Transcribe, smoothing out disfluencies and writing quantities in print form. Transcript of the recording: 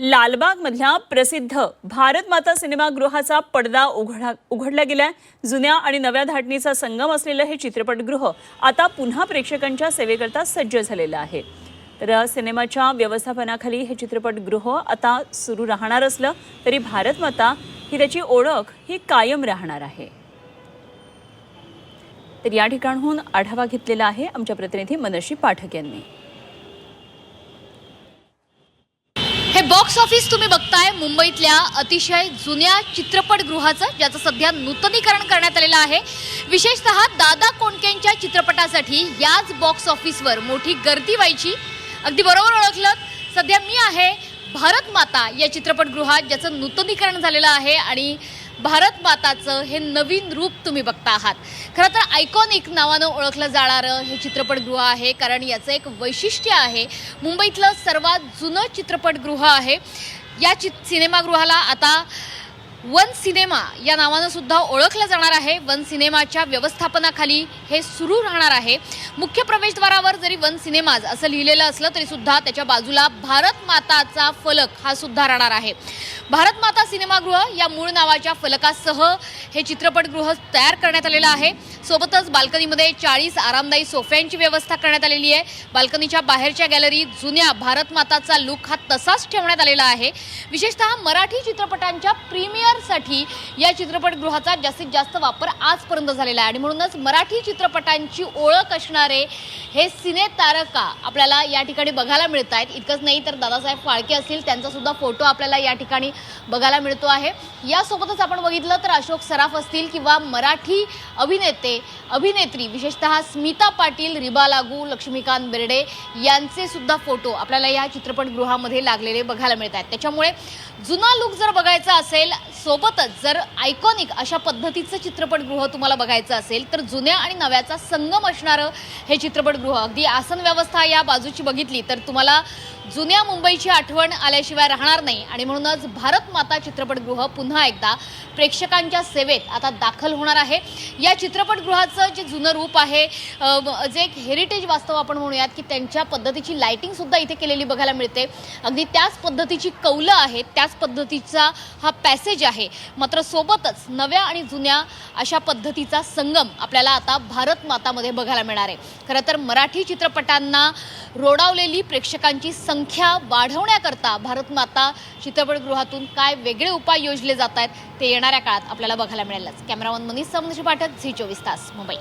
लालबागमधल्या प्रसिद्ध भारत माता सिनेमागृहाचा पडदा उघडला गेलाय। जुन्या आणि नव्या धाटणीचा संगम असलेलं हे चित्रपटगृह आता पुन्हा प्रेक्षकांच्या सेवेकरता सज्ज झालेलं आहे। तर सिनेमाच्या व्यवस्थापनाखाली हे चित्रपटगृह आता सुरू राहणार असलं तरी भारत माता ही त्याची ओळख ही कायम राहणार आहे। तर या ठिकाणाहून आढावा घेतलेला आहे आमच्या प्रतिनिधी मनश्री पाठक यांनी। हे बॉक्स ऑफिस तुम्ही बघताय मुंबईतल्या अतिशय जुन्या चित्रपटगृहाचं, ज्याचं सध्या नूतनीकरण करण्यात आलेलं आहे। विशेषतः दादा कोंडकेंच्या चित्रपटासाठी याच बॉक्स ऑफिसवर मोठी गर्दी व्हायची। अगदी बरोबर ओळखलं, सध्या मी आहे भारत माता या चित्रपटगृहात, ज्याचं नूतनीकरण झालेलं आहे आणि भारत माताचं हे नवीन रूप तुम्ही बघता आहात। खरं तर आयकॉनिक नावानं ओळखलं जाणारं हे चित्रपटगृह आहे, कारण याचं एक वैशिष्ट्य आहे, मुंबईतलं सर्वात जुनं चित्रपटगृह आहे। या सिनेमागृहाला आता वन सिनेमा या नावानं सुद्धा ओळखलं जाणार आहे। वन सिनेमाच्या व्यवस्थापनाखाली हे सुरू राहणार आहे। मुख्य प्रवेशद्वारावर जरी वन सिनेमाज असं लिहिलेलं असलं तरी सुद्धा त्याच्या बाजूला भारत माताचा फलक हा सुद्धा राहणार आहे। भारत माता सिनेमागृह या मूळ नावाच्या फलकासह हे चित्रपटगृह तयार करण्यात आलेलं आहे। सोबतच बाल्कनीमध्ये 40 आरामदायी सोफ्यांची व्यवस्था करण्यात आलेली आहे। बाल्कनीच्या बाहेरच्या गॅलरीत जुन्या भारत माताचा लुक हा तसाच ठेवण्यात आलेला आहे। विशेषतः मराठी चित्रपटांच्या प्रीमियरसाठी या चित्रपटगृहाचा जास्तीत जास्त वापर आजपर्यंत झालेला आहे आणि म्हणूनच मराठी चित्रपटांची ओळख असणारे हे सिने तारका आपल्याला या ठिकाणी बघायला मिळत आहेत। इतकंच नाही तर दादासाहेब फाळके असतील त्यांचा सुद्धा फोटो आपल्याला या ठिकाणी बघायला मिळतो आहे। यासोबतच आपण बघितलं तर अशोक सराफ असतील किंवा मराठी अभिनेते अभिनेत्री विशेषतः स्मिता पाटील, रिबा लागू, लक्ष्मीकांत बेर्डे यांचे सुद्धा फोटो आपल्याला या चित्रपटगृहामध्ये लागलेले बघायला मिळत आहेत। त्याच्यामुळे जुना लुक जर बघायचा असेल, सोबतच जर आयकॉनिक अशा पद्धतीचं चित्रपटगृह तुम्हाला बघायचं असेल तर जुन्या आणि नव्याचा संगम असणारं हे चित्रपटगृह, अगदी आसन व्यवस्था या बाजूची बघितली तर तुम्हाला जुन्या मुंबईची आठवण आल्याशिवाय राहणार नाही आणि म्हणूनच भारत माता चित्रपटगृह पुन्हा एकदा प्रेक्षकांच्या सेवेत आता दाखल होणार आहे। या चित्रपटगृहाचं जे जुनं रूप आहे, जे एक हेरिटेज वास्तव आपण म्हणूयात की त्यांच्या पद्धतीची लाइटिंग सुद्धा इथे केलेली बघायला मिळते। अगदी त्याच पद्धतीची कौलं आहेत, त्याच पद्धतीचा हा पॅसेज आहे। मात्र सोबतच नव्या आणि जुन्या अशा पद्धतीचा संगम आपल्याला आता भारत मातामध्ये बघायला मिळणार आहे। खरं तर मराठी चित्रपटांना रोडावलेली प्रेक्षकांची संख्या वाढवण्याकरता भारत माता चित्रपटगृहातून काय वेगळे उपाय योजले जात आहेत ते येणाऱ्या काळात आपल्याला बघायला मिळेलच। कॅमेरामन मनीष पाठक, झी 24 तास, मुंबई।